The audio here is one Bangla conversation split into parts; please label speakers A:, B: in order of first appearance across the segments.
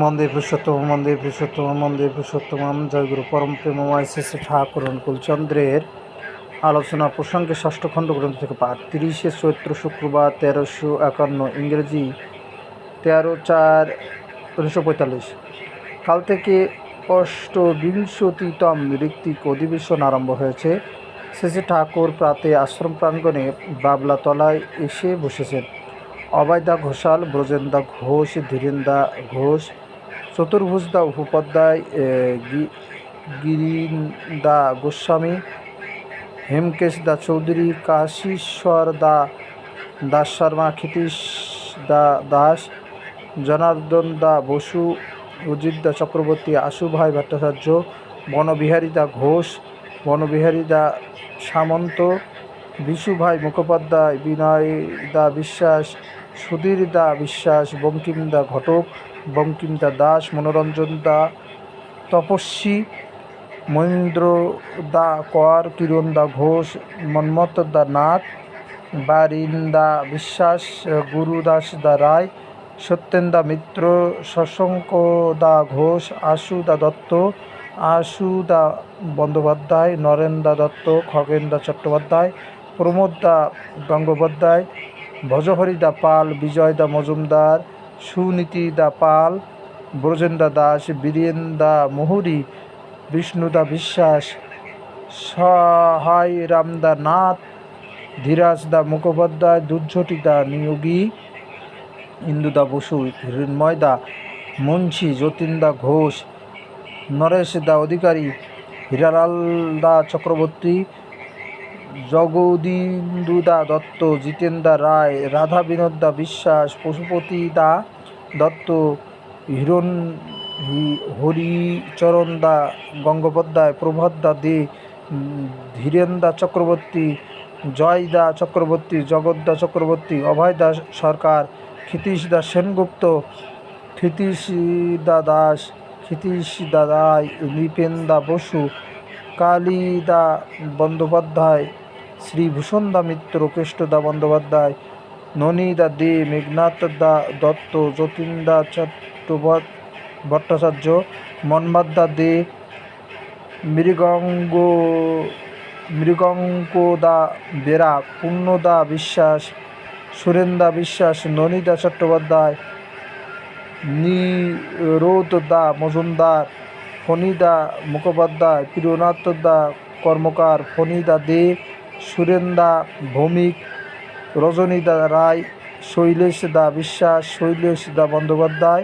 A: মন্দির পুরুষোত্তম জয়গুরু পরম প্রেমময় শ্রী শ্রী ঠাকুর অনুকূলচন্দ্রের আলোচনা প্রসঙ্গে ষষ্ঠ খণ্ড গ্রন্থ থেকে পাঠ 30শে চৈত্র শুক্রবার 1351 ইংরেজি 13/4/1945 কাল থেকে অষ্টবিংশতিতম ঋত্বিক অধিবেশন আরম্ভ হয়েছে। শ্রী শ্রী ঠাকুর প্রাতে আশ্রম প্রাঙ্গণে বাবলা তলায় এসে বসেছেন। অভয়দা ঘোষাল, ব্রজেন্দা ঘোষ, ধীরেন্দা ঘোষ, চতুর্ভুজদা উপাধ্যায়, গিরিন্দা গোস্বামী, হেমকেশ দা চৌধুরী, কাশীশ্বর দা দাস শর্মা, ক্ষিতীশ দা দাস, জনার্দন দা বসু, অজিত দা চক্রবর্তী, আশুভাই ভট্টাচার্য, বনবিহারী দা ঘোষ, বনবিহারী দা সামন্ত, বিশুভাই মুখোপাধ্যায়, বিনয় দা বিশ্বাস, সুধীর দা বিশ্বাস, বঙ্কিম দা ঘটক, বঙ্কিম দা দাস, মনোরঞ্জন দা তপস্বী, মহেন্দ্র দা কর, কিরণ দা ঘোষ, মন্মথ দা নাথ, বারিন দা বিশ্বাস, গুরুদাস দা রায়, সত্যেন দা মিত্র, শশাঙ্ক দা ঘোষ, আশু দা দত্ত, আশু দা বন্দ্যোপাধ্যায়, নরেন দা দত্ত, খগেন দা চট্টোপাধ্যায়, প্রমোদ দা গঙ্গোপাধ্যায়, ভজহরি দা পাল, বিজয় দা মজুমদার, সুনীতি দা পাল, ব্রজেন্দা দাস, বীরেন দা মুহুরী, বিষ্ণু দা বিশ্বাস, সহায় রাম দা নাথ, ধীরাজ দা মুখোপাধ্যায়, দুর্ঝটি দা নিয়োগী, ইন্দু দা বসু, হিরণময় দা মুন্সি, যতীন দা ঘোষ, নরেশ দা অধিকারী, হীরালাল দা চক্রবর্তী, জগদীন্দু দা দত্ত, জিতেন দা রায়, রাধা বিনোদ দা বিশ্বাস, পশুপতি দা দত্ত, হরিচরণ দা গঙ্গোপাধ্যায়, প্রভাত দা দে, ধীরেন দা চক্রবর্তী, জয় দা চক্রবর্তী, জগৎ দা চক্রবর্তী, অভয় দা সরকার, ক্ষিতীশ দা সেনগুপ্ত, ক্ষিতীশ দা দাস, ক্ষিতীশ দা রায়, নৃপেন দা বসু, কালী দা বন্দ্যোপাধ্যায়, শ্রীভূষণ দা মিত্র, কেষ্ট দা বন্দ্যোপাধ্যায়, ননী দা দে, মেঘনাথ দা দত্ত, যতীন দা ভট্টাচার্য, মন্মথ দা দে, মৃগাঙ্ক দা বেরা, পূর্ণ দা বিশ্বাস, সুরেন দা বিশ্বাস, ননী দা চট্টোপাধ্যায়, নিরোদ দা মজুমদার, ফণী দা মুখোপাধ্যায়, প্রিয়নাথ দা কর্মকার, ফণী দা দে, সুরেন দা ভৌমিক, রজনী দা রায়, শৈলেশ দা বিশ্বাস, শৈলেশ দা বন্দ্যোপাধ্যায়,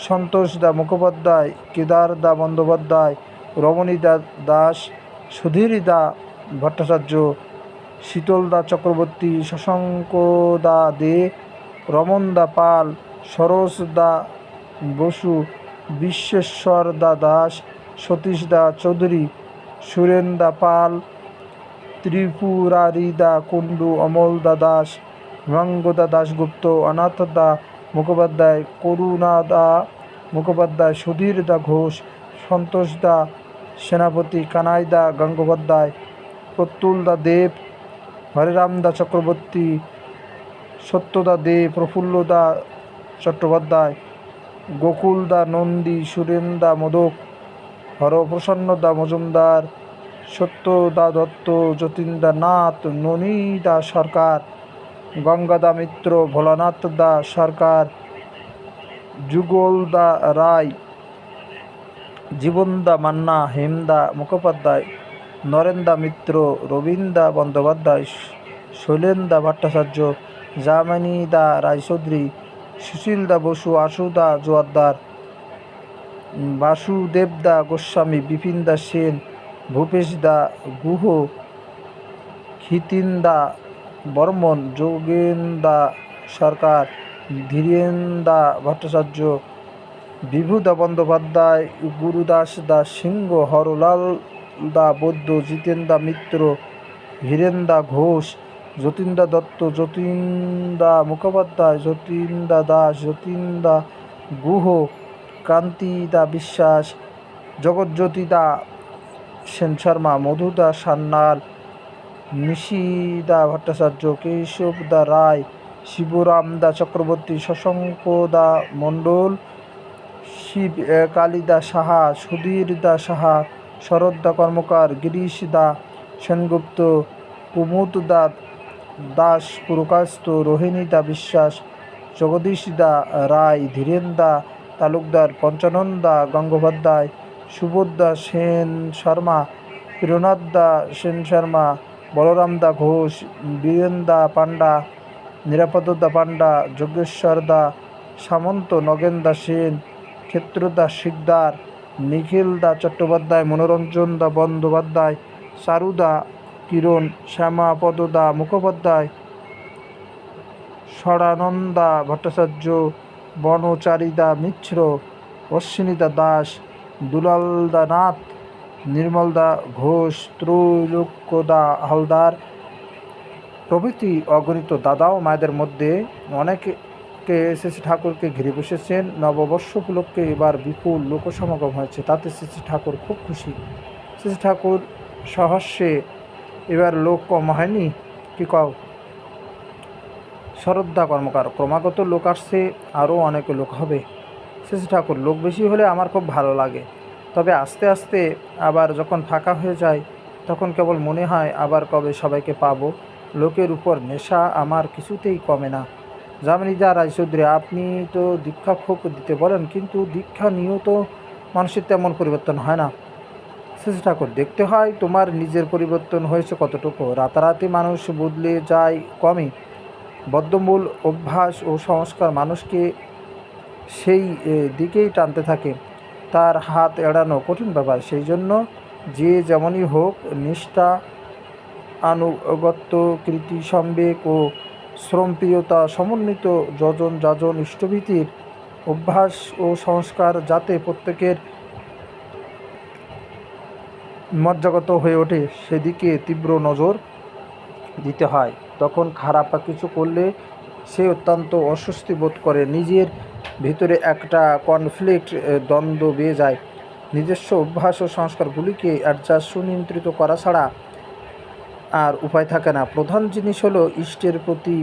A: সন্তোষ দা মুখোপাধ্যায়, কেদার দা বন্দ্যোপাধ্যায়, রমণী দা দাস, সুধীর দা ভট্টাচার্য, শীতল দা চক্রবর্তী, শশাঙ্ক দা দে, রমন দা পাল, সরোজ দা বসু, বিশ্বেশ্বর দা দাস, সতীশ দা চৌধুরী, সুরেন দা পাল, ত্রিপুরারি দা কুণ্ডু, অমল দা দাস, হিমাঙ্গ দা দাশগুপ্ত, অনাথ দা মুখোপাধ্যায়, করুণা দা মুখোপাধ্যায়, সুধীর দা ঘোষ, সন্তোষ দা সেনাপতি, কানাই দা গঙ্গোপাধ্যায়, প্রতুল দা দেব, হরেরাম দা চক্রবর্তী, সত্যদা দে, প্রফুল্ল দা চট্টোপাধ্যায়, গোকুল দা নন্দী, সুরেন দা মোদক, হরপ্রসন্ন দা মজুমদার, সত্য দা দত্ত, যতীন দা নাথ, ননী দা সরকার, গঙ্গা দা মিত্র, ভোলানাথ দা সরকার, যুগল দা রায়, জীবন দা মান্না, হেম দা মুখোপাধ্যায়, নরেন দা মিত্র, রবীন দা বন্দ্যোপাধ্যায়, শৈলেন দা ভট্টাচার্য, যামিনী দা রায়চৌধুরী, সুশীল দা বসু, আশু দা জোয়ারদার, বাসুদেব দা গোস্বামী, বিপিন দা সেন, ভূপেশ দা গুহ, ক্ষিতিন দা বর্মন, যোগেন দা সরকার, ধীরেন দা ভট্টাচার্য, বিভু দা বন্দ্যোপাধ্যায়, গুরুদাস দা সিংহ, হরলাল দা বৈদ্য, জিতেন দা মিত্র, হীরেন দা ঘোষ, যতীন দা দত্ত, যতীন দা মুখোপাধ্যায়, যতীন দা দাস, যতীন দা গুহ, কান্তি দা বিশ্বাস, জগজ্যোতি দা সেন শর্মা, মধু দা সান্যাল, নিশি দা ভট্টাচার্য, কেশব দা রায়, শিবরাম দা চক্রবর্তী, শশাঙ্ক দা মণ্ডল, শিব কালিদা সাহা, সুধীর দা সাহা, শরৎ দা কর্মকার, গিরিশ দা সেনগুপ্ত, কুমুদ দা দাস পুরকায়স্থ, রোহিণী দা বিশ্বাস, জগদীশ দা রায়, ধীরেন দা তালুকদার, পঞ্চানন দা গঙ্গোপাধ্যায়, সুবোধ দা সেন শর্মা, প্রিয়নাথ দা সেন শর্মা, বলরাম দা ঘোষ, বীরেন দা পান্ডা, নিরাপদ দা পান্ডা, যোগেশ্বর দা সামন্ত, নগেন দা সেন, ক্ষেত্রদা শিকদার, নিখিল দা চট্টোপাধ্যায়, মনোরঞ্জন দা বন্দ্যোপাধ্যায়, চারুদা কিরণ, শ্যামাপদ দা মুখোপাধ্যায়, ষড়ানন্দা ভট্টাচার্য, বনচারীদা মিশ্র, অশ্বিনীদা দাস, দুলালদা নাথ, নির্মলদা ঘোষ, ত্রৈলোক্যদা হালদার প্রভৃতি অগণিত দাদা ও মায়েদের মধ্যে অনেকে শ্রী ঠাকুরকে ঘিরে বসেছেন। নববর্ষ উপলক্ষে এবার বিপুল লোকসমাগম হয়েছে, তাতে শ্রী ঠাকুর খুব খুশি। শ্রী ঠাকুর সহস্যে এবার লোক কম হয়নি, কি কও? শরৎদা কর্মকার, ক্রমাগত লোক আসছে, আরও অনেক লোক হবে। শ্রী ঠাকুর, লোক বেশি হলে আমার খুব ভালো লাগে, তবে আস্তে আস্তে আবার যখন ফাঁকা হয়ে যায় তখন কেবল মনে হয় আবার কবে সবাইকে পাবো। লোকের উপর নেশা আমার কিছুতেই কমে না। যামিনীদা রায়চৌধুরী, আপনি তো দীক্ষা খুব দিতে বলেন, কিন্তু দীক্ষা নিয়েও তো মানুষের তেমন পরিবর্তন হয় না। শ্রী ঠাকুর, দেখতে হয় তোমার নিজের পরিবর্তন হয়েছে কতটুকু। রাতারাতি মানুষ বদলে যায় কমই। বদ্ধমূল অভ্যাস ও সংস্কার মানুষকে সেই দিকেই টানতে থাকে, তার হাত এড়ানো কঠিন ব্যাপার। সেই জন্য যে যেমনই হোক, নিষ্ঠা, আনুগত্য, কৃতি সম্বেক ও শ্রমপ্রিয়তা সমন্বিত যজন যাজন ইষ্টভীতির অভ্যাস ও সংস্কার যাতে প্রত্যেকের মজ্জাগত হয়ে ওঠে, সেদিকে তীব্র নজর দিতে হয়। তখন খারাপ কিছু করলে সে অত্যন্ত অস্বস্তি বোধ করে, নিজের ভিতরে একটা কনফ্লিক্ট, দ্বন্দ্ব বেয়ে যায়। নিজস্ব অভ্যাস ও সংস্কারগুলিকে অ্যাডজাস্ট সুনিয়ন্ত্রিত করা ছাড়া আর উপায় থাকে না। প্রধান জিনিস হলো ইষ্টের প্রতি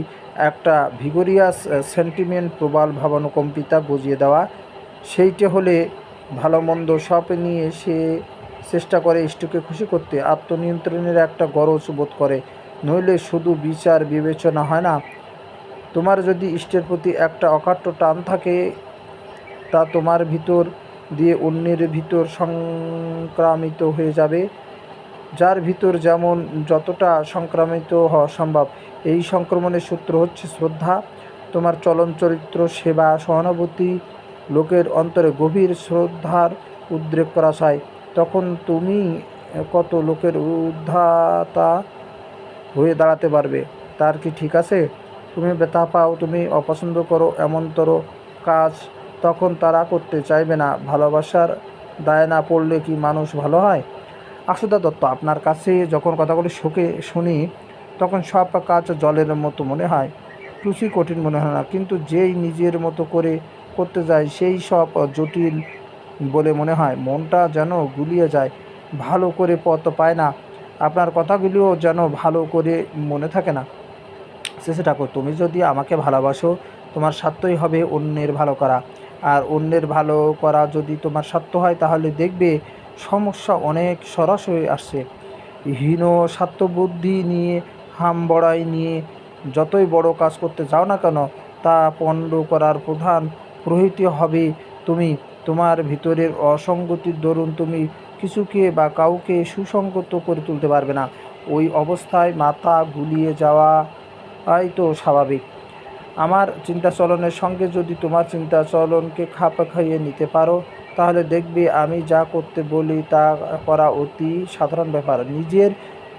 A: একটা ভিগোরিয়াস সেন্টিমেন্ট, প্রবল ভাবানুকম্পিতা বুঝিয়ে দেওয়া। সেইটে হলে ভালো মন্দ সব নিয়ে সে চেষ্টা করে ইষ্টকে খুশি করতে, আত্মনিয়ন্ত্রণের একটা গরজ বোধ করে, নইলে শুধু বিচার বিবেচনা হয় না। তোমার যদি ইষ্টের প্রতি একটা অকাট্য টান থাকে, তা তোমার ভিতর দিয়ে অন্যের ভিতর সংক্রামিত হয়ে যাবে। যার ভিতর যেমন যতটা সংক্রামিত হওয়া সম্ভব, এই সংক্রমণের সূত্র হচ্ছে শ্রদ্ধা। তোমার চলন চরিত্র, সেবা, সহানুভূতি লোকের অন্তরে গভীর শ্রদ্ধার উদ্রেক করা চায়। তখন তুমি কত লোকের উদ্ধাতা হয়ে দাঁড়াতে পারবে। তার কি ঠিক আছে? তুমি ব্যথা পাও, তুমি অপছন্দ করো এমনতর কাজ, তখন তারা করতে চাইবে না। ভালোবাসার দায় না পড়লে কি মানুষ ভালো হয়? আশুদা দত্ত, আপনার কাছে যখন কথাগুলি শুনি তখন সব কাজ জলের মতো মনে হয়, কিছুই কঠিন মনে হয় না। কিন্তু যেই নিজের মতো করে করতে যায় সেই সব জটিল বলে মনে হয়। মনটা যেন গুলিয়ে যায়, ভালো করে পথ পায় না। আপনার কথাগুলিও যেন ভালো করে মনে থাকে না। শেষে ঠাকুর, তুমি যদি আমাকে ভালোবাসো, তোমার স্বার্থই হবে অন্যের ভালো করা। আর অন্যের ভালো করা যদি তোমার স্বার্থ হয়, তাহলে দেখবে সমস্যা অনেক সরস হয়ে আসছে। হীন স্বার্থবুদ্ধি নিয়ে, হামবড়াই নিয়ে যতই বড় কাজ করতে যাও না কেন, তা পণ্ড করার প্রধান প্রহৃতি হবে তুমি। তোমার ভিতরের অসঙ্গতির দরুন তুমি কিছুকে বা কাউকে সুসংগত করে তুলতে পারবে না। ওই অবস্থায় মাথা গুলিয়ে যাওয়াই তো স্বাভাবিক। আমার চিন্তাচলনের সঙ্গে যদি তোমার চিন্তাচলনকে খাপ খাইয়ে নিতে পারো, তাহলে দেখবে আমি যা করতে বলি তা করা অতি সাধারণ ব্যাপার। নিজের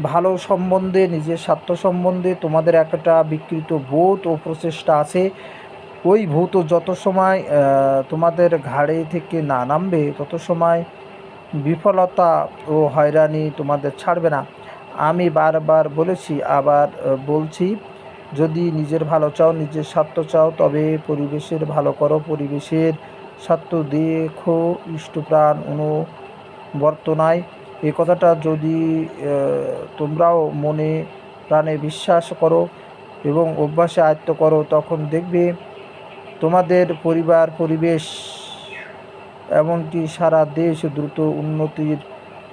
A: ভালো সম্বন্ধে, নিজের স্বার্থ সম্বন্ধে তোমাদের একটা বিকৃত বোধ ও প্রচেষ্টা আছে। ওই ভূত যত সময় তোমাদের ঘাড়ে থেকে না নামবে, তত সময় বিফলতা ও হয়রানি তোমাদের ছাড়বে না। আমি বারবার বলেছি, আবার বলছি, যদি নিজের ভালো চাও, নিজের স্বার্থ চাও, তবে পরিবেশের ভালো করো, পরিবেশের স্বার্থ দেখো ইষ্টপ্রাণ অনুবর্তনায়। এই কথাটা যদি তোমরাও মনে প্রাণে বিশ্বাস করো এবং অভ্যাসে আয়ত্ত করো, তখন দেখবে তোমাদের পরিবার, পরিবেশ এমনকি সারা দেশ দ্রুত উন্নতির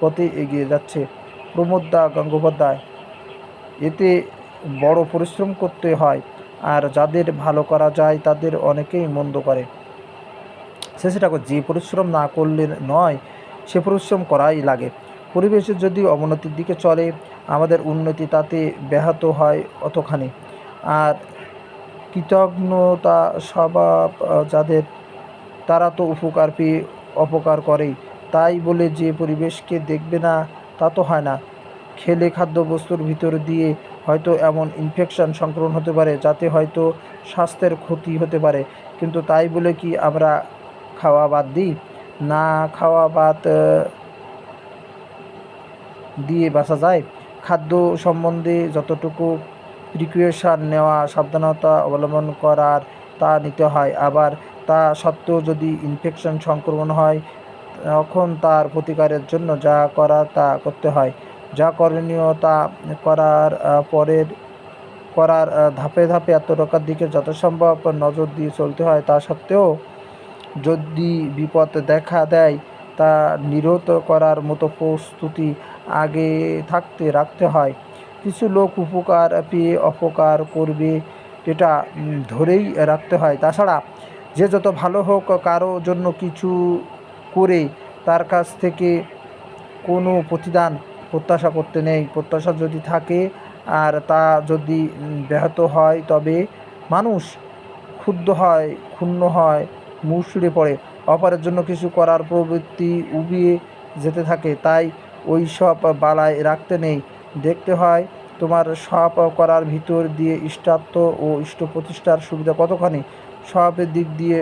A: পথে এগিয়ে যাচ্ছে। প্রমোদ দা গঙ্গোপাধ্যায়। এতে বড় পরিশ্রম করতে হয়, আর যাদের ভালো করা যায় তাদের অনেকেই মন্দ করে। শেষে ঠাকুর, যে পরিশ্রম না করলে নয়, সে পরিশ্রম করাই লাগে। পরিবেশের যদি অবনতির দিকে চলে, আমাদের উন্নতি তাতে ব্যাহত হয় অতখানি। আর কৃতজ্ঞতা স্বভাব যাদের, তারা তো উপকার পেয়ে অপকার করেই। তাই বলে যে পরিবেশকে দেখবে না তা তো হয় না। খেলে খাদ্যবস্তুর ভিতর দিয়ে হয়তো এমন ইনফেকশন সংক্রমণ হতে পারে যাতে হয়তো স্বাস্থ্যের ক্ষতি হতে পারে, কিন্তু তাই বলে কি আমরা খাওয়া বাদ দিই? না খাওয়া বাদ দিয়ে বাঁচা যায়? খাদ্য সম্বন্ধে যতটুকু প্রিকুয়েশন নেওয়া, সাবধানতা অবলম্বন করার, তা নিতে হয়। আবার তা সত্ত্বেও যদি ইনফেকশন সংক্রমণ হয়, তখন তার প্রতিকারের জন্য যা করার তা করতে হয়। যা করণীয় তা করার ধাপে ধাপে আত্মরক্ষার দিকে যথাসম্ভব নজর দিয়ে চলতে হয়। তা সত্ত্বেও যদি বিপদ দেখা দেয়, তা নিরোধ করার মতো প্রস্তুতি আগে থাকতে রাখতে হয়। কিছু লোক উপকার পেয়ে অপকার করবে, এটা ধরেই রাখতে হয়। তাছাড়া যে যত ভালো হোক, কারো জন্য কিছু করে তার কাছ থেকে কোনো প্রতিদান প্রত্যাশা করতে নেই। প্রত্যাশা যদি থাকে আর তা যদি ব্যাহত হয়, তবে মানুষ ক্ষুব্ধ হয়, ক্ষুণ্ণ হয়, মুষড়ে পড়ে, অপরের জন্য কিছু করার প্রবৃত্তি উবিয়ে যেতে থাকে। তাই ওই সব বালায় রাখতে নেই। দেখতে হয় তোমার সব করার ভিতর দিয়ে ইষ্টার্থ ও ইষ্ট প্রতিষ্ঠার সুবিধা কতখানি। সব দিক দিয়ে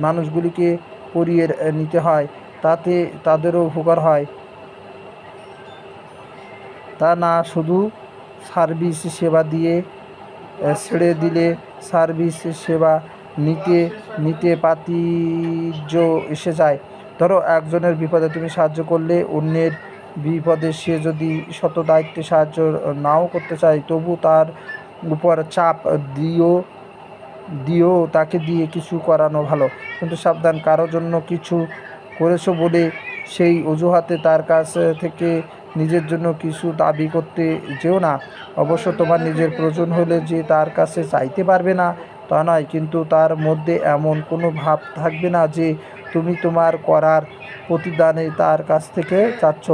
A: মানুষগুলিকে করিয়ে নিতে হয়, তাতে তাদেরও উপকার হয়। তা না শুধু সার্ভিস সেবা দিয়ে ছেড়ে দিলে সার্ভিস সেবা নিতে নিতে পাতির্য এসে যায়। ধরো একজনের বিপদে তুমি সাহায্য করলে, অন্যের বিপদে সে যদি শত দায়িত্বে সাহায্য নাও করতে চায়, তবু তার উপর চাপ দিও তাকে দিয়ে কিছু করানো ভালো। কিন্তু সাবধান, কারো জন্য কিছু করেছো বলে সেই অজুহাতে তার কাছ থেকে নিজের জন্য কিছু দাবি করতে যেও না। অবশ্য তোমার নিজের প্রয়োজন হলে যে তার কাছে চাইতে পারবে না তা নয়, কিন্তু তার মধ্যে এমন কোনো ভাব থাকবে না যে তুমি তোমার করার প্রতিদানে তার কাছ থেকে চাচ্ছ।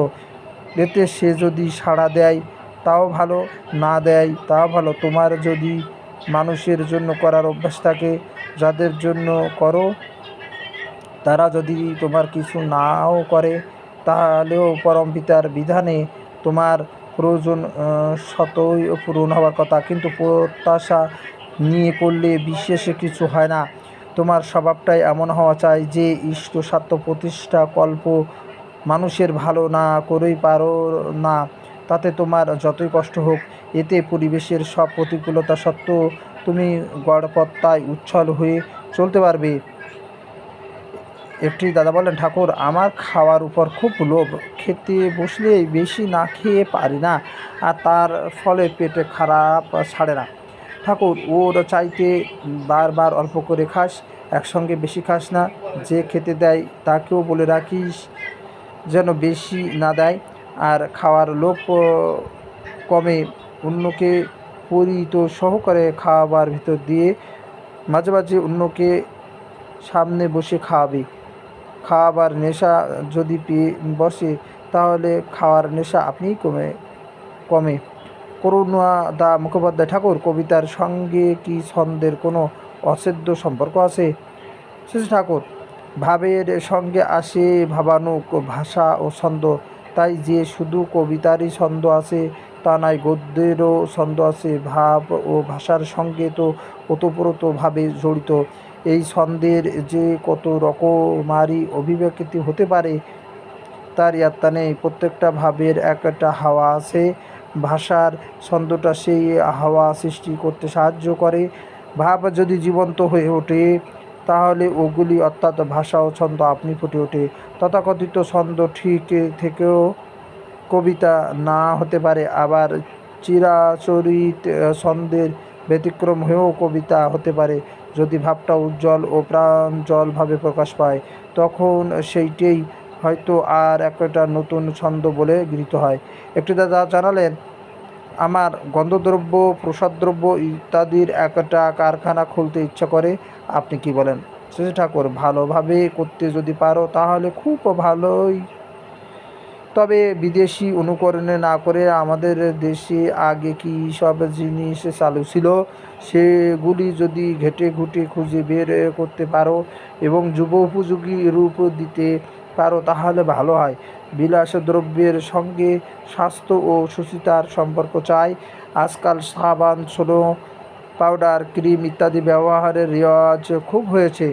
A: এতে সে যদি সাড়া দেয় তাও ভালো, না দেয় তাও ভালো। তোমার যদি মানুষের জন্য করার অভ্যাস থাকে, যাদের জন্য করো তারা যদি তোমার কিছু নাও করে, তাহলেও পরম পিতার বিধানে তোমার প্রয়োজন স্বতই পূরণ হওয়ার কথা। কিন্তু প্রত্যাশা নিয়ে করলে বিশেষে কিছু হয় না। তোমার স্বভাবটাই এমন হওয়া চাই যে ইষ্ট স্বার্থ প্রতিষ্ঠা কল্প মানুষের ভালো না করেই পারো না, তাতে তোমার যতই কষ্ট হোক। এতে পরিবেশের সব প্রতিকূলতা সত্ত্বেও তুমি গড়পত্তায় উচ্ছল হয়ে চলতে পারবে। একটি দাদা বললেন, ঠাকুর, আমার খাওয়ার উপর খুব লোভ। খেতে বসলেই বেশি না খেয়ে পারি না, আর তার ফলে পেটে খারাপ ছাড়ে না। ঠাকুর, ওর চাইতে বারবার অল্প করে খাস, একসঙ্গে বেশি খাস না। যে খেতে দেয় তাকেও বলে রাখিস যেন বেশি না দেয়। আর খাওয়ার লোভ কমে অন্যকে পরিত সহকারে খাওয়াবার ভিতর দিয়ে মাঝে মাঝে অন্যকে সামনে বসে খাওয়াবে। খাওয়াবার নেশা যদি পেয়ে বসে, তাহলে খাওয়ার নেশা আপনিই কমে। করুণা দা মুখোপাধ্যায়। ঠাকুর, কবিতার সঙ্গে কি ছন্দের কোনো অচ্ছেদ্য সম্পর্ক আছে? শেষে ঠাকুর, ভাবের সঙ্গে আসে ভাবানুক ভাষা ও ছন্দ। তাই যে শুধু কবিতারই ছন্দ আছে তা নয়, গদ্যেরও ছন্দ আছে। ভাব ও ভাষার সঙ্গে তো ওতপ্রোতভাবে জড়িত। এই ছন্দের যে কত রকমারি অভিব্যক্তি হতে পারে তার ইয়ত্তা নেই। প্রত্যেকটা ভাবের একটা হাওয়া আছে। ভাষার ছন্দটা সেই হাওয়া সৃষ্টি করতে সাহায্য করে। ভাব যদি জীবন্ত হয়ে ওঠে, তাহলে ওগুলি অর্থাৎ ভাষা ও ছন্দ আপনি ফুটে ওঠে। তথাকথিত ছন্দ ঠিক থেকেও কবিতা না হতে পারে, আবার চিরাচরিত ছন্দের ব্যতিক্রম হয়েও কবিতা হতে পারে। যদি ভাবটা উজ্জ্বল ও প্রাঞ্জলভাবে প্রকাশ পায়, তখন সেইটাই হয়তো আর একটা নতুন ছন্দ বলে গৃহীত হয়। একটি দাদা জানালেন, আমার গন্ধদ্রব্য, প্রসাদদ্রব্য ইত্যাদির একটা কারখানা খুলতে ইচ্ছা করে। আপনি কি বলেন? শেষে ঠাকুর, ভালোভাবে করতে যদি পারো তাহলে খুব ভালোই, তবে বিদেশি অনুকরণে না করে আমাদের দেশে আগে কী সব জিনিস চালু ছিল সেগুলি যদি ঘেঁটে ঘুঁটে খুঁজে বের করতে পারো এবং যুব উপযোগী রূপ দিতে পারো তাহলে ভালো হয়। বিলাস দ্রব্যের সঙ্গে স্বাস্থ্য ও সুচিতার সম্পর্ক চাই। আজকাল সাবান, সোনো, পাউডার, ক্রিম ইত্যাদি ব্যবহারের রেওয়াজ খুব হয়েছে।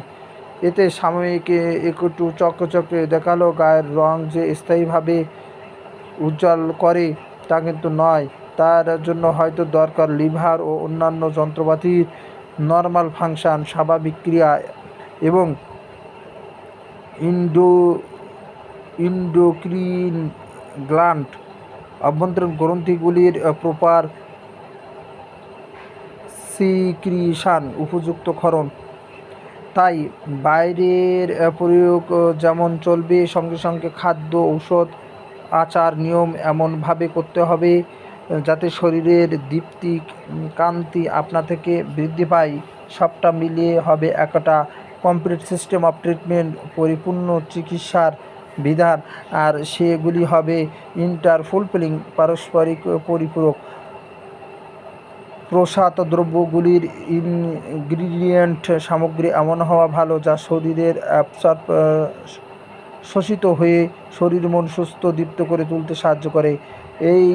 A: এতে সাময়িক একটু চকচকে দেখালো, গায়ের রং যে স্থায়ীভাবে উজ্জ্বল করে তা কিন্তু নয়। তার জন্য হয়তো দরকার লিভার ও অন্যান্য যন্ত্রপাতির নর্মাল ফাংশন, স্বাভাবিক ক্রিয়া এবং ইন্ডোক্রিন গ্ল্যান্ড, অভ্যন্তরীণ গ্রন্থিগুলির প্রপার সিক্রিশন, উপযুক্ত ক্ষরণ। তাই বাইরের প্রয়োগ যেমন চলবে, সঙ্গে সঙ্গে খাদ্য, ঔষধ, আচার, নিয়ম এমনভাবে করতে হবে যাতে শরীরের দীপ্তি, কান্তি আপনা থেকে বৃদ্ধি পায়। সবটা মিলিয়ে হবে একটা কমপ্লিট সিস্টেম অফ ট্রিটমেন্ট, পরিপূর্ণ চিকিৎসার বিধান। আর সেগুলি হবে ইন্টারফুলফিলিং, পারস্পরিক পরিপূরক। প্রসাদ দ্রব্যগুলির ইনগ্রিডিয়েন্ট সামগ্রী এমন হওয়া ভালো যা শরীরের শোষিত হয়ে শরীর মন সুস্থ দীপ্ত করে তুলতে সাহায্য করে। এই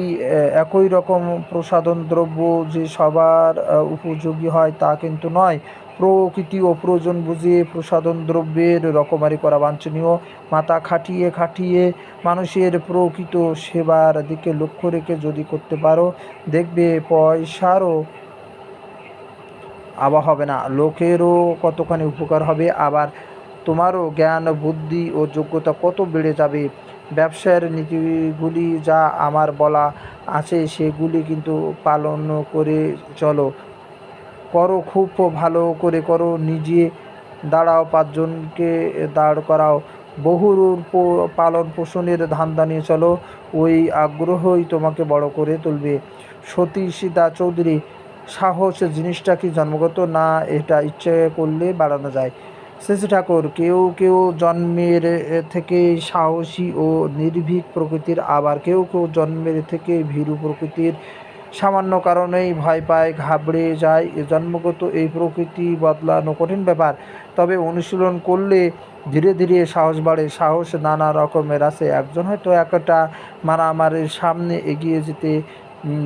A: একই রকম প্রসাধন দ্রব্য যে সবার উপযোগী হয় তা কিন্তু নয়। প্রকৃতি ও প্রয়োজন বুঝে প্রসাধন দ্রব্যের রকমারি করা বাঞ্ছনীয়। মাথা খাটিয়ে খাটিয়ে মানুষের প্রকৃত সেবার দিকে লক্ষ্য রেখে যদি করতে পারো, দেখবে পয়সারও আবা হবে না, লোকেরও কতখানি উপকার হবে, আবার তোমারও জ্ঞান, বুদ্ধি ও যোগ্যতা কত বেড়ে যাবে। ব্যবসার নীতিগুলি যা আমার বলা আছে সেগুলি কিন্তু পালন করে চলো। করো, খুব ভালো করে করো। নিজে দাঁড়াও, ৫ জনকে দাঁড় করাও। বহুর পালন পোষণের ধান্দা নিয়ে চলো। ওই আগ্রহই তোমাকে বড় করে তুলবে। সতীশ দা চৌধুরী, সাহস জিনিসটা কি জন্মগত, না এটা ইচ্ছে করলে বাড়ানো যায়? শ্রী ঠাকুর, কেউ কেউ জন্মের থেকে সাহসী ও নির্ভীক প্রকৃতির, আবার কেউ কেউ জন্মের থেকে ভীরু প্রকৃতির। সামান্য কারণেই ভয় পায়, ঘাবড়ে যায়। জন্মগত এই প্রকৃতি বদলানো কঠিন ব্যাপার, তবে অনুশীলন করলে ধীরে ধীরে সাহস বাড়ে। সাহস নানা রকমের আছে। একজন হয়তো একটা মারামারির সামনে এগিয়ে যেতে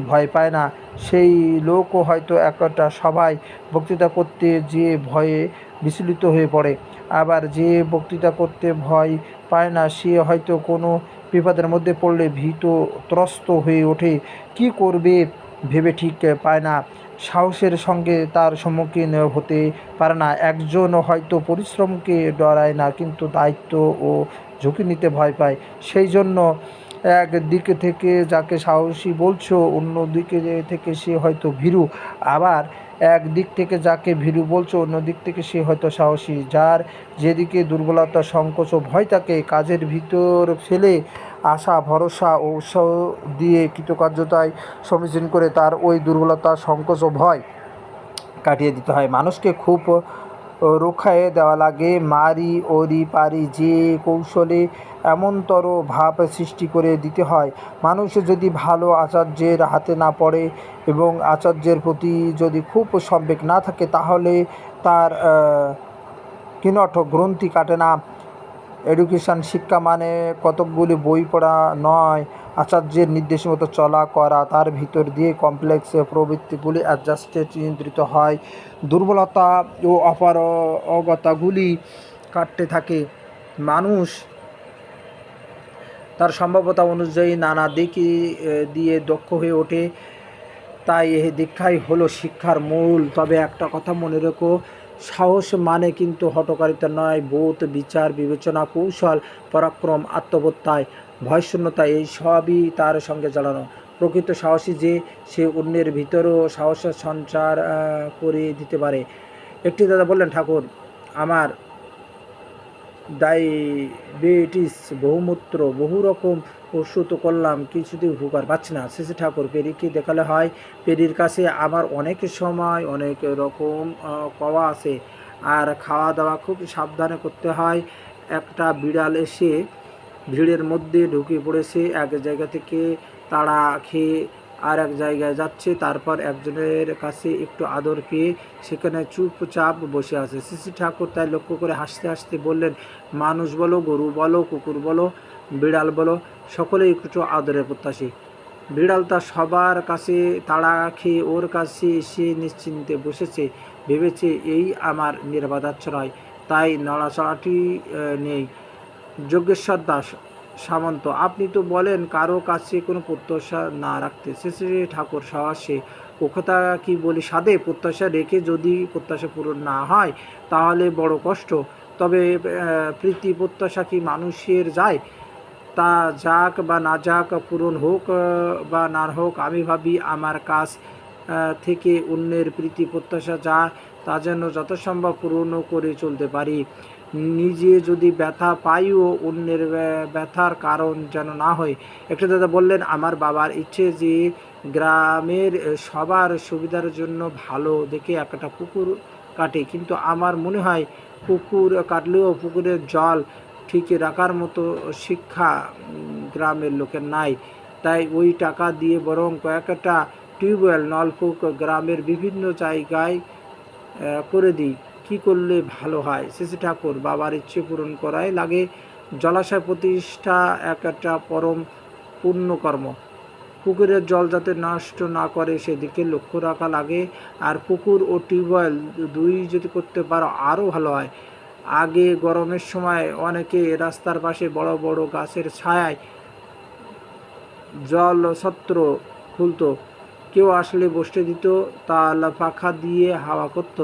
A: ভয় পায় না, সেই লোকও হয়তো একটা সভায় বক্তৃতা করতে যে ভয়ে বিচলিত হয়ে পড়ে। আবার যে বক্তৃতা করতে ভয় পায় না সে হয়তো কোনো বিপদের মধ্যে পড়লে ভীত ত্রস্ত হয়ে ওঠে, কী করবে ভেবে ঠিক পায় না। সাহসের সঙ্গে তার সম্মুখীন হতে পারে না। একজন হয়তো পরিশ্রমকে ডরায় না, কিন্তু দায়িত্ব ও ঝুঁকি নিতে ভয় পায়। সেই জন্য এক দিক থেকে যাকে সাহসী বলছো, অন্য দিকে থেকে সে হয়তো ভীরু। আবার এক দিক থেকে যাকে ভীরু বলছো, অন্য দিক থেকে সে হয়তো সাহসী। যার যেদিকে দুর্বলতা, সংকোচ ও ভয় থাকে, কাজের ভিতর ফেলে আশা, ভরসা ও উৎসাহ দিয়ে কৃতকার্যতায় সমীচীন করে তার ওই দুর্বলতা, সংকোচ ও ভয় কাটিয়ে দিতে হয়। মানুষকে খুব রক্ষায় দেওয়া লাগে, মারি ওরি পারি যে কৌশলে এমনতর ভাব সৃষ্টি করে দিতে হয়। মানুষ যদি ভালো আচার্যের হাতে না পড়ে এবং আচার্যের প্রতি যদি খুব সম্বেক না থাকে, তাহলে তার কিনঠ গ্রন্থি কাটে না। এডুকেশন, শিক্ষা মানে কতকগুলি বই পড়া নয়, আচার্যের নির্দেশ মতো চলা করা। তার ভিতর দিয়ে কমপ্লেক্স প্রবৃত্তিগুলি অ্যাডজাস্টেড নিয়ন্ত্রিত হয়, দুর্বলতা ও অপারগতাগুলি কাটতে থাকে। মানুষ তার সম্ভাব্যতা অনুযায়ী নানা দিক দিয়ে দক্ষ হয়ে ওঠে। তাই এই দীক্ষাই হলো শিক্ষার মূল। তবে একটা কথা মনে রেখো, সাহস মানে কিন্তু হঠকারিতা নয়। বোধ, বিচার, বিবেচনা, কৌশল, পরাক্রম, আত্মবত্যায়, ভয়শূন্যতা, এই সবই তার সঙ্গে জড়ানো। প্রকৃত সাহসী যে, সে অন্যের ভিতরেও সাহস সঞ্চার করে দিতে পারে। একটি দাদা বললেন, ঠাকুর আমার ডায়াবেটিস, বহুমূত্র, বহু রকম ওষুধ করলাম, কিছুতেই উপকার পাচ্ছি না। শ্রী ঠাকুর, পেরিকে দেখালে হয়। পেরির কাছে আমার অনেক সময় অনেক রকম কওয়া আছে, আর খাওয়া দাওয়া খুব সাবধানে করতে হয়। একটা বিড়াল এসে ভিড়ের মধ্যে ঢুকে পড়েছে, এক জায়গা থেকে তাড়া খেয়ে আর এক জায়গায় যাচ্ছে, তারপর একজনের কাছে একটু আদর পেয়ে সেখানে চুপচাপ বসে আছে। শ্রী ঠাকুর তাই লক্ষ্য করে হাসতে হাসতে বললেন, মানুষ বলো, গরু বলো, কুকুর বলো, বিড়াল বলো, সকলেই একটু আদরের প্রত্যাশী। বিড়াল তার সবার কাছে তাড়া খেয়ে ওর কাছে এসে নিশ্চিন্তে বসেছে, ভেবেছে এই আমার নিরাপদ আশ্রয়, তাই নড়াচড়াটি নেই। যোগেশ্বর দাস সামন্ত, আপনি তো বলেন কারো কাছে কোনো প্রত্যাশা না রাখতে। শ্রী ঠাকুর সাহসে, ও কথা কি বলি সাধে, প্রত্যাশা রেখে যদি প্রত্যাশা পূরণ না হয় তাহলে বড় কষ্ট। তবে প্রীতি প্রত্যাশা কি মানুষের যায়? তা যাক বা না যাক, পূরণ হোক বা না হোক, আমি ভাবি আমার কাছ থেকে অন্যের প্রীতি প্রত্যাশা যা তা যেন যথাসম্ভব পূরণ করে চলতে পারি। নিজে যদি ব্যথা পাইও অন্যের ব্যথার কারণ যেন না হয়। একটা দাদা বললেন, আমার বাবার ইচ্ছে যে গ্রামের সবার সুবিধার জন্য ভালো দেখে একটা পুকুর কাটে, কিন্তু আমার মনে হয় পুকুর কাটলেও পুকুরের জল ঠিক রাখার মতো শিক্ষা গ্রামের লোকের নাই। তাই ওই টাকা দিয়ে বরং কয়েকটা টিউবওয়েল, নলকূপ গ্রামের বিভিন্ন জায়গায় করে দিই। কী করলে ভালো হয়? শ্রী ঠাকুর, বাবার ইচ্ছে পূরণ করাই লাগে। জলাশয় প্রতিষ্ঠা একটা পরম পুণ্যকর্ম। পুকুরের জল যাতে নষ্ট না করে সেদিকে লক্ষ্য রাখা লাগে। আর পুকুর ও টিউবওয়েল দুই যদি করতে পারো আরও ভালো হয়। আগে গরমের সময় অনেকে রাস্তার পাশে বড় বড় গাছের ছায়ায় জলছত্র খুলতো, কেউ আসলে বসতে দিত, তাল পাখা দিয়ে হাওয়া করত,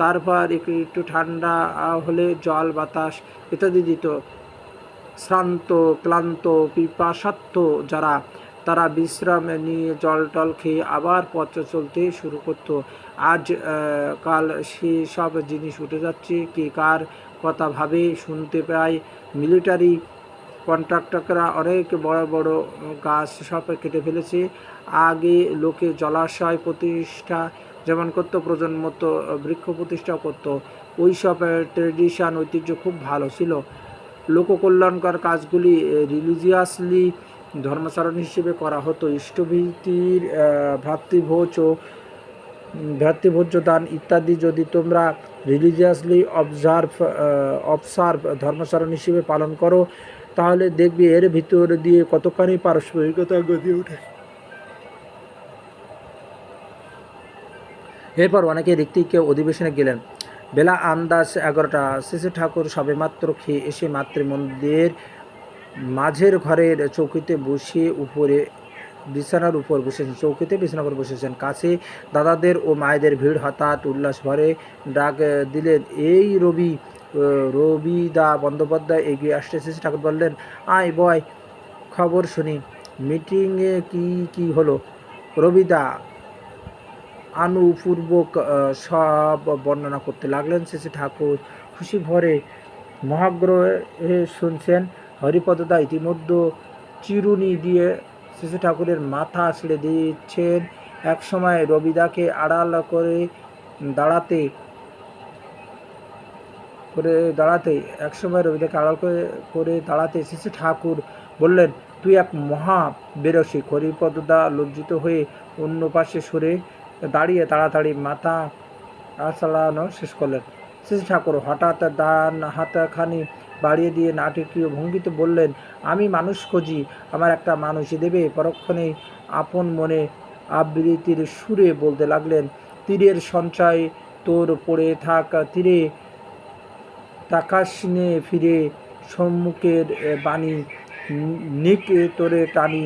A: তারপর একটু ঠান্ডা হলে জল বাতাস ইত্যাদি দিত। শ্রান্ত ক্লান্ত পিপাসার্থ যারা, তারা বিশ্রাম নিয়ে জল টল খেয়ে আবার পথ চলতে শুরু করত। আজ কাল সে সব জিনিস উঠে যাচ্ছে, কে কার কথা ভাবে শুনতে পায়। মিলিটারি কন্ট্রাক্টররা অনেক বড় বড় গাছ সব কেটে ফেলেছে। আগে লোকে জলাশয় প্রতিষ্ঠা যেমন করতো, প্রজন্মত বৃক্ষ প্রতিষ্ঠা করতো। ওই সব ট্রেডিশন ঐতিহ্য খুব ভালো ছিল। লোককল্যাণকর কাজগুলি রিলিজিয়াসলি ধর্মাচরণ হিসেবে করা হতো। ইষ্টভীতির ভ্রাতৃভোজ্য দান ইত্যাদি যদি তোমরা রিলিজিয়াসলি অবসার্ভ ধর্মাচরণ হিসেবে পালন করো, তাহলে দেখবে এর ভিতর দিয়ে কতখানি পারস্পরিকতা গড়ে ওঠে। এরপর অনেকে ঋত্বিক অধিবেশনে গেলেন। বেলা আন্দাজ 11টা। শ্রী ঠাকুর সবেমাত্র খেয়ে এসে মাতৃমন্দিরের মাঝের ঘরের চৌকিতে বসে বিছানার উপর বসেছেন। চৌকিতে বিছানার উপর বসেছেন। কাছে দাদাদের ও মায়েদের ভিড়। হঠাৎ উল্লাস ভরে ডাক দিলেন, এই রবিদা বন্দ্যোপাধ্যায় এগিয়ে আসতে। শ্রী ঠাকুর বললেন, আয় বয়, খবর শুনি। মিটিংয়ে কি হলো? রবিদা আনুপূর্বক সব বর্ণনা করতে লাগলেন। শ্রী ঠাকুর খুশি ভরে মহাগ্রহে শুনছেন। হরিপদদা ইতিমধ্যে চিরুনি দিয়ে শ্রী ঠাকুরের মাথা ছেড়ে দিচ্ছেন। এক সময় রবিদাকে আড়াল করে দাঁড়াতে শ্রী ঠাকুর বললেন, তুই এক মহা বেরসিক। হরিপদদা লজ্জিত হয়ে অন্য পাশে সরে দাঁড়িয়ে তাড়াতাড়ি মাথা আঁচড়ানো শেষ করলেন। শ্রী ঠাকুর হঠাৎ ডান হাতখানি বাড়িয়ে দিয়ে নাটকীয় ভঙ্গিতে বললেন, আমি মানুষ খুঁজি, আমার একটা মানুষ দেবে? পরক্ষণেই আপন মনে আবৃত্তির সুরে বলতে লাগলেন, তীরের সঞ্চয় তোর পড়ে থাক তীরে, তাকাসনে ফিরে, সম্মুখের বাণী নিক তোরে টানি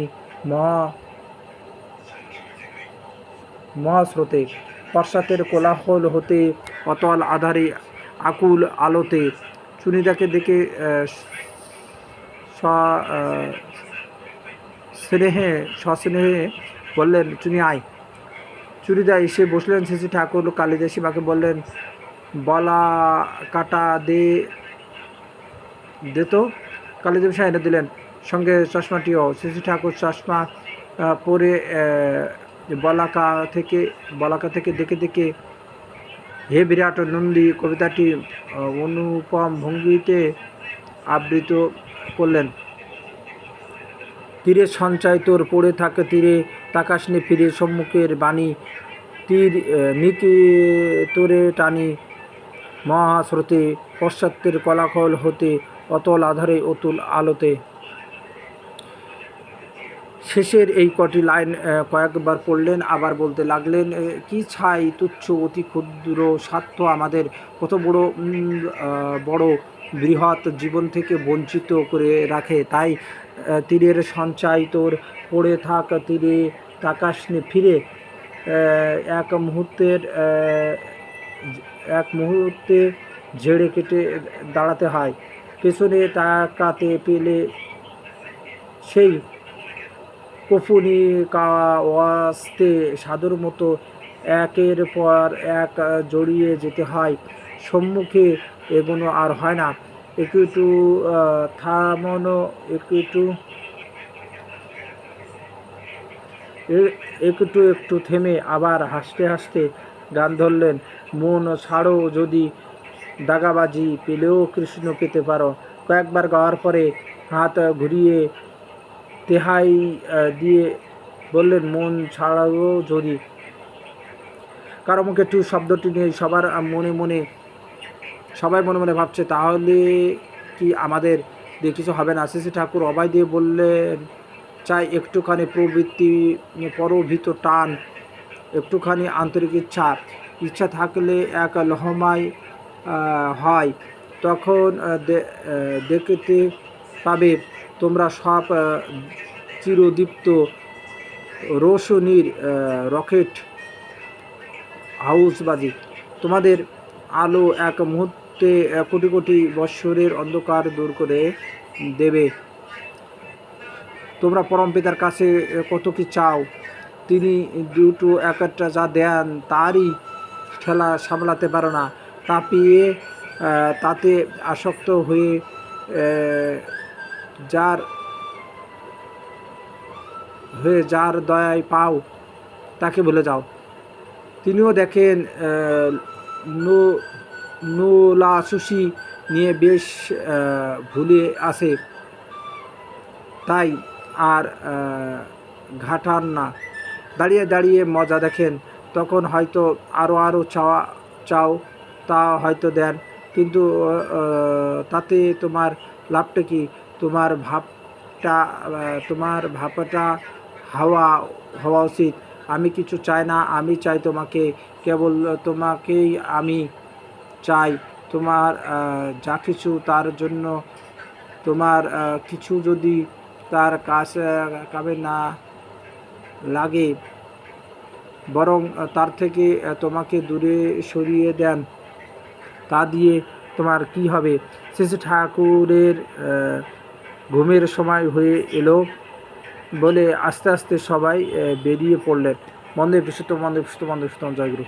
A: মহাস্রোতে, পশ্চাতের কোলাহল হতে অতল আধারে আকুল আলোতে। চুনিদাকে দেখে সস্নেহে বললেন, চুনি আয়। চুনিদা এসে বসলেন। শ্রী ঠাকুর কালিদাসী মাকে বললেন, বলা কাটা দে তো। কালীদেব সাহেব এনে দিলেন, সঙ্গে চশমাটিও। শ্রী ঠাকুর চশমা পরে বলাকা থেকে দেখে দেখে হে বিরাট নন্দী কবিতাটি অনুপম ভঙ্গিতে আবৃত করলেন। তীরে সঞ্চয় তোর পড়ে থাকে, তীরে তাকাসনি ফিরে, সম্মুখের বাণী তীর নিকে তোরে টানি, মহাস্রোতে পশ্চাত্যের কলাকল হতে, অতল আধারে অতুল আলোতে। শেষের এই কটি লাইন কয়েকবার পড়লেন, আবার বলতে লাগলেন, কি ছাই তুচ্ছ অতি ক্ষুদ্র স্বার্থ আমাদের কত বড় বৃহৎ জীবন থেকে বঞ্চিত করে রাখে। তাই তীরের সঞ্চয় তোর পড়ে থাক, তীরে তাকাসনি ফিরে, এক মুহূর্তে ঝেড়ে কেটে দাঁড়াতে হয়। পেছনে তাকাতে পেলে সেই কফুনি কাওয়াস্তে সাধুর মতো একের পর এক জড়িয়ে যেতে হয়। সম্মুখে এগোনো আর হয় না। একটু থামনো, একটু থেমে আবার হাসতে হাসতে গান ধরলেন। মন ছাড়ো যদি দাগাবাজি, পেলেও কৃষ্ণ পেতে পারো। কয়েকবার গাওয়ার পরে হাত ঘুরিয়ে তেহাই দিয়ে বললেন, মন ছাড়াও যদি। কারো মুখে টু শব্দটি নেই, সবাই মনে মনে ভাবছে, তাহলে কি আমাদের দিয়ে কিছু হবে না? শ্রী ঠাকুর অভয় দিয়ে বললেন, চাই একটুখানি পরভিত টান, একটুখানি আন্তরিক ইচ্ছা থাকলে এক লহমায় হয়। তখন দেখতে পাবে তোমরা সব চিরদীপ্ত রোশনীর রকেট হাউসবাজি। তোমাদের আলো এক মুহূর্তে কোটি কোটি বৎসরের অন্ধকার দূর করে দেবে। তোমরা পরম পিতার কাছে কত কি চাও, তিনি দুটো একটা যা দেন তারই ঠেলা সামলাতে পারো না। তা পেয়ে তাতে আসক্ত হয়ে যার দয়ায় পাও তাকে ভুলে যাও। তিনিও দেখেন নোলাসুসি নিয়ে বেশ ভুলে আসে, তাই আর ঘাটান না। দাঁড়িয়ে দাঁড়িয়ে মজা দেখেন। তখন হয়তো আরও চাও, তা হয়তো দেন, কিন্তু তাতে তোমার লাভটা কি? তোমার ভাবটা হওয়া উচিত, আমি কিছু চাই না, আমি চাই তোমাকে, কেবল তোমাকেই আমি চাই। তোমার যা কিছু, তার জন্য তোমার কিছু যদি তার কাজে না লাগে, বরং তার থেকে তোমাকে দূরে সরিয়ে দেন, তা দিয়ে তোমার কি হবে? শ্রী ঠাকুরের ঘুমের সময় হয়ে এলো বলে আস্তে আস্তে সবাই বেরিয়ে পড়লেন। বন্দে বিশুদ্ধ, বন্দে বিশুদ্ধ, বন্দে বিশুদ্ধ, জয়গুরু।